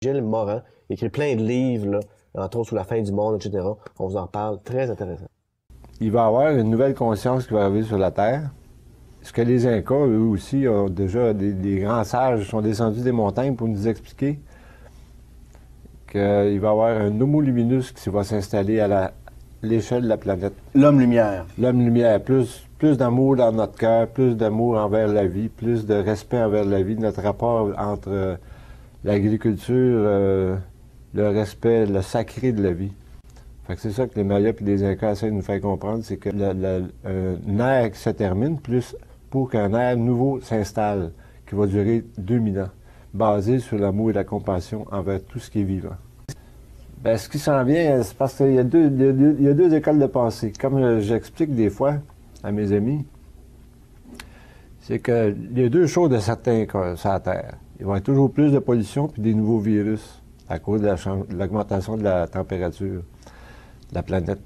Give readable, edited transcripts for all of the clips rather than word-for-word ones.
Gilles Morin, il écrit plein de livres, là, entre autres sur la fin du monde, etc. On vous en reparle, très intéressant. Il va y avoir une nouvelle conscience qui va arriver sur la Terre. Ce que les Incas, eux aussi, ont déjà des grands sages sont descendus des montagnes pour nous expliquer qu'il va y avoir un homo luminus qui va s'installer à l'échelle de la planète. L'homme-lumière. L'homme-lumière, plus d'amour dans notre cœur, plus d'amour envers la vie, plus de respect envers la vie, notre rapport entre l'agriculture, le respect, le sacré de la vie. Fait que c'est ça que les Mayas et les Incas essaient de nous faire comprendre, c'est que une ère qui se termine, plus pour qu'un ère nouveau s'installe, qui va durer 2000 ans, basé sur l'amour et la compassion envers tout ce qui est vivant. Bien, ce qui s'en vient, c'est parce qu'il y a deux écoles de pensée. Comme j'explique des fois à mes amis, c'est qu'il y a deux choses de certains cas sur la Terre. Il va y avoir toujours plus de pollution puis des nouveaux virus à cause de l'augmentation de la température de la planète.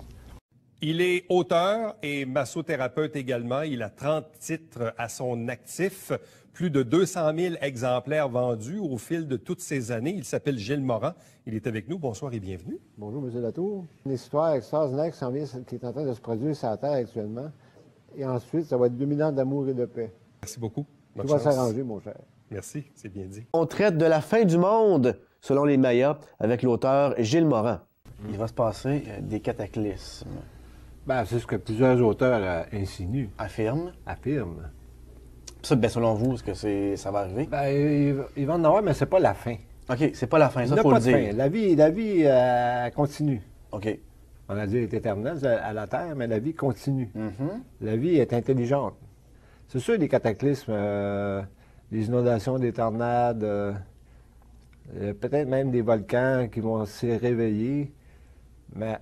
Il est auteur et massothérapeute également. Il a 30 titres à son actif, plus de 200 000 exemplaires vendus au fil de toutes ces années. Il s'appelle Gilles Morin. Il est avec nous. Bonsoir et bienvenue. Bonjour, M. Latour. Une histoire extraordinaire qui est en train de se produire sur la Terre actuellement. Et ensuite, ça va être 2000 ans d'amour et de paix. Merci beaucoup. Tout va s'arranger, mon cher. Merci, c'est bien dit. On traite de la fin du monde, selon les Mayas, avec l'auteur Gilles Morin. Il va se passer des cataclysmes. Ben, c'est ce que plusieurs auteurs insinuent. Affirme. Affirment. Ça, bien, selon vous, est-ce que ça va arriver? Ben, il va en avoir, mais c'est pas la fin. OK, c'est pas la fin, ça, il faut pas le de dire. fin. La vie continue. OK. On a dit qu'elle est éternelle à la Terre, mais la vie continue. Mm-hmm. La vie est intelligente. C'est sûr, les cataclysmes, les inondations, des tornades, peut-être même des volcans qui vont se réveiller, mais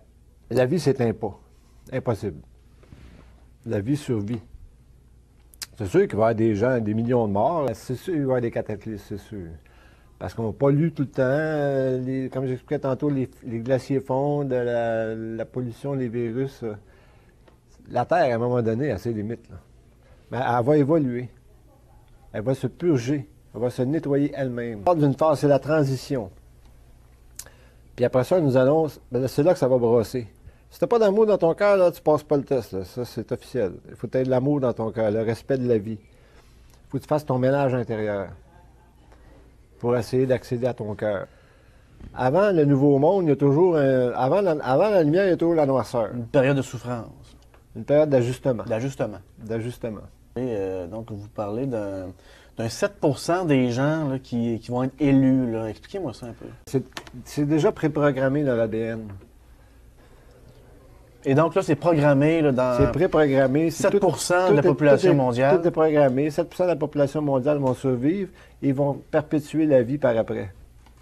la vie s'éteint pas. Impossible. La vie survit. C'est sûr qu'il va y avoir des gens, des millions de morts. C'est sûr qu'il va y avoir des cataclysmes, c'est sûr. Parce qu'on pollue tout le temps. Comme j'expliquais tantôt, les glaciers fondent, la pollution, les virus. La Terre, à un moment donné, a ses limites, là. Mais elle va évoluer. Elle va se purger. Elle va se nettoyer elle-même. D'une phase, c'est la transition. Puis après ça, c'est là que ça va brosser. Si tu n'as pas d'amour dans ton cœur, là, tu passes pas le test. Là. Ça, c'est officiel. Il faut être de l'amour dans ton cœur, le respect de la vie. Il faut que tu fasses ton ménage intérieur pour essayer d'accéder à ton cœur. Avant le nouveau monde, il y a toujours avant la lumière, il y a toujours la noirceur. Une période de souffrance. Une période d'ajustement. D'ajustement. Et donc, vous parlez d'un 7% des gens là, qui vont être élus. Là. Expliquez-moi ça un peu. C'est déjà préprogrammé dans l'ADN. Et donc là, c'est programmé là, dans... C'est préprogrammé. 7% de la population mondiale. Tout est programmé. 7% de la population mondiale vont survivre et vont perpétuer la vie par après.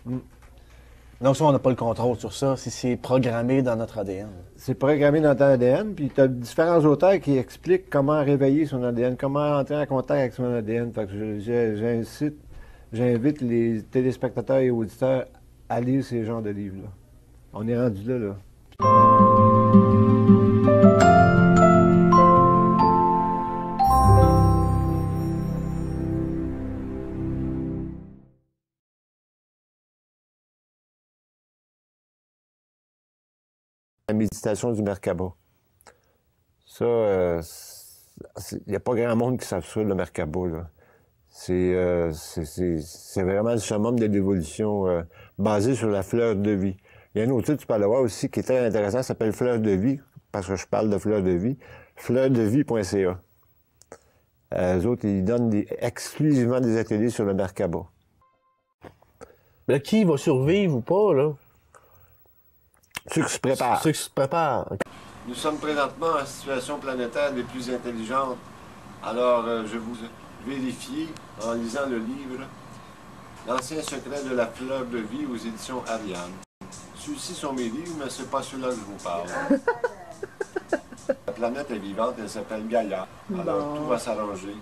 Mm. Donc ça, on n'a pas le contrôle sur ça, si c'est programmé dans notre ADN. C'est programmé dans ton ADN, puis tu as différents auteurs qui expliquent comment réveiller son ADN, comment entrer en contact avec son ADN. Fait que j'invite les téléspectateurs et auditeurs à lire ces genres de livres-là. On est rendu là. La méditation du Merkaba. Ça, il n'y a pas grand monde qui savent ça, le Merkaba, là. C'est vraiment le summum de l'évolution basé sur la fleur de vie. Il y a un autre titre, tu peux aller voir aussi, qui est très intéressant, ça s'appelle Fleur de vie, parce que je parle de fleur de vie. Fleurdevie.ca. Eux autres, ils donnent exclusivement des ateliers sur le Merkaba. Mais qui va survivre ou pas, là? Ceux qui se préparent. Ceux qui se préparent. Nous sommes présentement en situation planétaire des plus intelligentes. Alors, je vous vérifie en lisant le livre L'ancien secret de la fleur de vie aux éditions Ariane. Ceux-ci sont mes livres, mais c'est pas ceux-là que je vous parle. La planète est vivante, elle s'appelle Gaïa. Alors, tout va s'arranger.